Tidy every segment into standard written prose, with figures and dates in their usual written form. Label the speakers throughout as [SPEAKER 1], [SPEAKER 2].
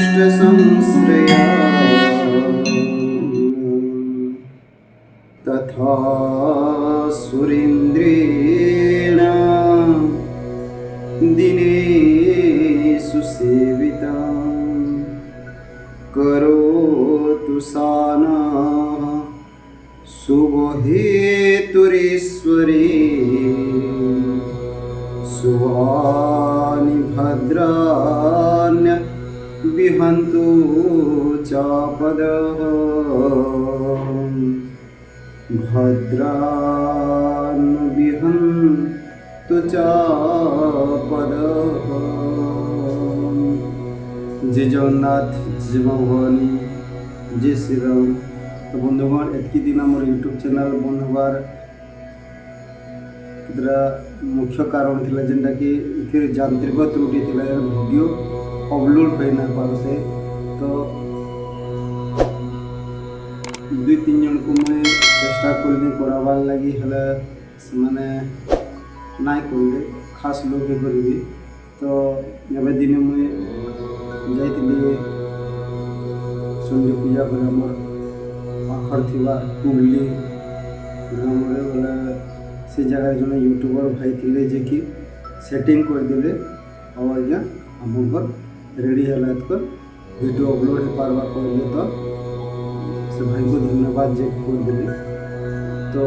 [SPEAKER 1] नभीष्टसंश्रया तथा सुरेन्द्रेण दिनेषु सेविता करोतु सानः शुभहेतुरीश्वरे शुभानि भद्राण्य विहन्तु चापदः भद्रान् विहन्तु चापदः। जय जगन्नाथ, जय भवानी, जय श्री राम। तो बंधुगण एतकी दिन आम यूट्यूब चैनल बंद हबार मुख्य कारण थिला जेनटा कि इथिर यांत्रिक त्रुटि थिला, वीडियो अपलोड होई ना पारते। तो 2-3 जन को मैं चेष्टा करली कराबार लगी हेले से नाई करले, खास लोग हे करबी। तो एबे दिने मुझे जाइतिली चंडी पूजा कर हमर पाखर थिबा कुगली ग्रामरे बोले से जगह जने यूट्यूबर भाई थिले जे कि सेटिंग कर देले और आज्ञा हमर रेडी होला कर वीडियो अपलोड हो पारबा कहले। तो से भाई को धन्यवाद जे कर देले। तो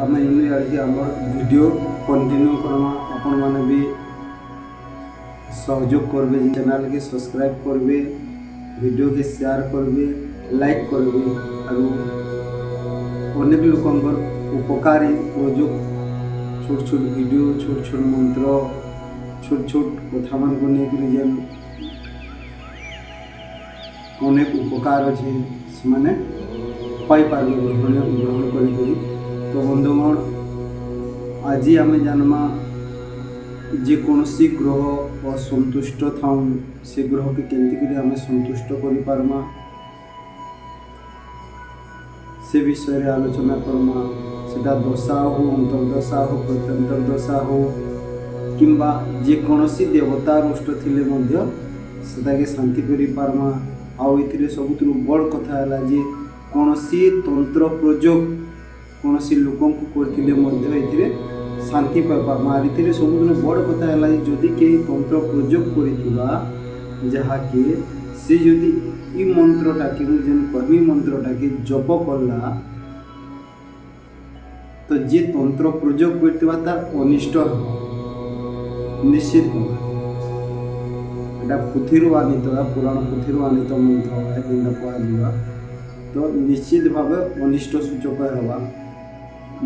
[SPEAKER 1] आम इन आड़े आमर वीडियो कंटिन्यू करमा, आपण माने भी सहयोग करबे, चैनल के सब्सक्राइब करबे, वीडियो के शेयर करबे, लाइक करबे और अनेक लोकंकर उपकारी उपयोग छोट छोट वीडियो, छोट छोट मंत्र, छोट छोट कथा मान को लेकर जेन अनेक उपकार अच्छे से माने पाई पारबे ग्रहण करी। तो बंधुगण आज आम जानमा जेकोसी ग्रह असंतुष्ट था से ग्रह के केमती आम संतुष्ट कर पारमा से विषय रे आलोचना करमा। सेटा दशा हो, अंतर्दशा हो, प्रत्यंतर दशा हो किंबा जेकोसी देवता रुष्ट थिले मध्य सेटा के शांति करि पारमा। आउ इथिरे सबुतु बड़ कथा हला जे कोनोसी तंत्र प्रयोग कोनोसी लोकन को करथिले मध्य इथिरे शांति पाई पारमा। इथिरे सबुतु बड़ कथा हला जे जदि के तंत्र प्रयोग करिथिबा जहा के से जदि ई मंत्रटा के जेन कहमी मंत्रटा के जप करला तो जे तंत्र प्रयोग करथिबा तार अनिष्ट निश्चित हो। एटा पुथिरु आनित पुराण पुथिरु आनित मंत्र है जेनटा कहलिबा तो निश्चित भाव अनिष्ट सूचक हवा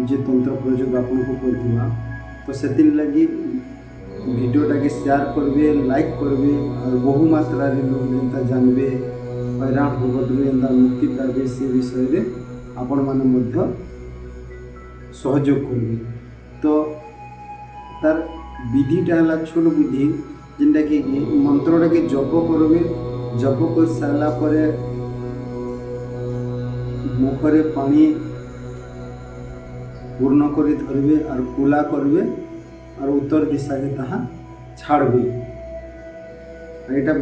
[SPEAKER 1] जे तंत्र प्रयोग आपन को करथिबा। तो सेतिन लगी वीडियोटा के शेयर करबे, लाइक करबे और बहु मात्रा रे लोग जेनता जानबे हैरान होबद्रु एंदा मुक्ति पाबे से विषय रे आपण माने मध्य सहयोग करबे। तो तार विधिटा हला छोट विधि जेनटा कि मंत्रटा के जप करबे, जप कर सारा परे मुखरे पानी पूर्ण करी धरबे और कुला करबे और उत्तर दिशा के ताहा छाड़बे। एटा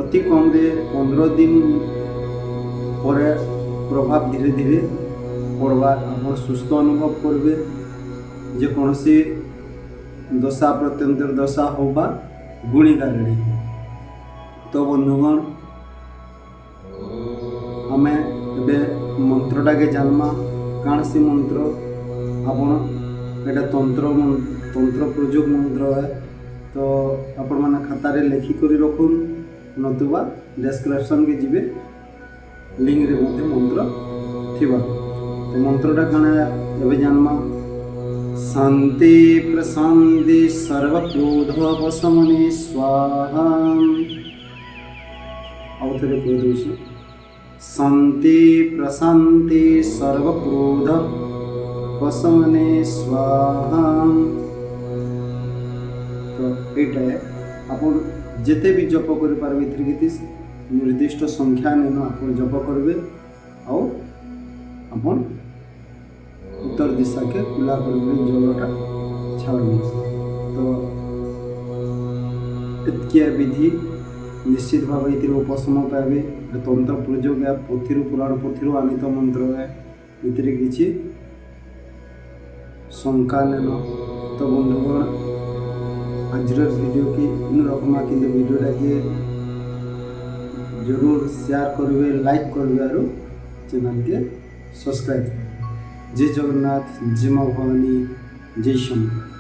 [SPEAKER 1] अति कम रे 15 दिन पर प्रभाव धीरे धीरे पड़वा। आप सुस्थ अनुभव करबे जे कोनोसी दशा प्रत्यंतर दशा होबा गुणीकारिणी। तो बंधुगण आम ए मंत्रटा के जानमा काण सी मंत्र आपण एटा तंत्र प्रयोग मंत्र है। तो आपण माने खाता रे लिखि करी रखुन नतुबा डिस्क्रिप्शन के जिबे लिंक रे मते मंत्र थिबा। तो मंत्रटा काना एबे जानमा शांति प्रशांति सर्वक्रोधोपशमने स्वाहा। आउ थरे कहि दोछि शांति प्रशांति सर्वक्रोधोपशमने स्वाहा। तो एटा आप जिते भी जप कर पारबे इथि निर्दिष्ट संख्या नेन आप जप करबे आउ अपन उत्तर दिशा के कुला करबे जलटा ଛାଡ଼ବି। ତ ଏତ୍କିଆ ବିଧି ନିଶ୍ଚିତ ଭାବେ ଏଥିରୁ ଉପଶମ ପାଇବେ। ତନ୍ତ୍ର ପ୍ରଯୋଗ ପୋଥିରୁ ପୁରାଣ ପୋଥିରୁ ଆନିତ ମନ୍ତ୍ର ଏଥିରେ କିଛି ଶଙ୍କା ନେନ। ତ ବନ୍ଧୁଗଣ ଆଜିର ভিডিও কি ইন রকম কিন্তু ভিডিওটাকে জরুর শেয়ার করবে, লাইক করবে আর চ্যানেলকে সবসক্রাইব। জয় জগন্নাথ, জয় মা ভবানী, জয় শঙ্কর।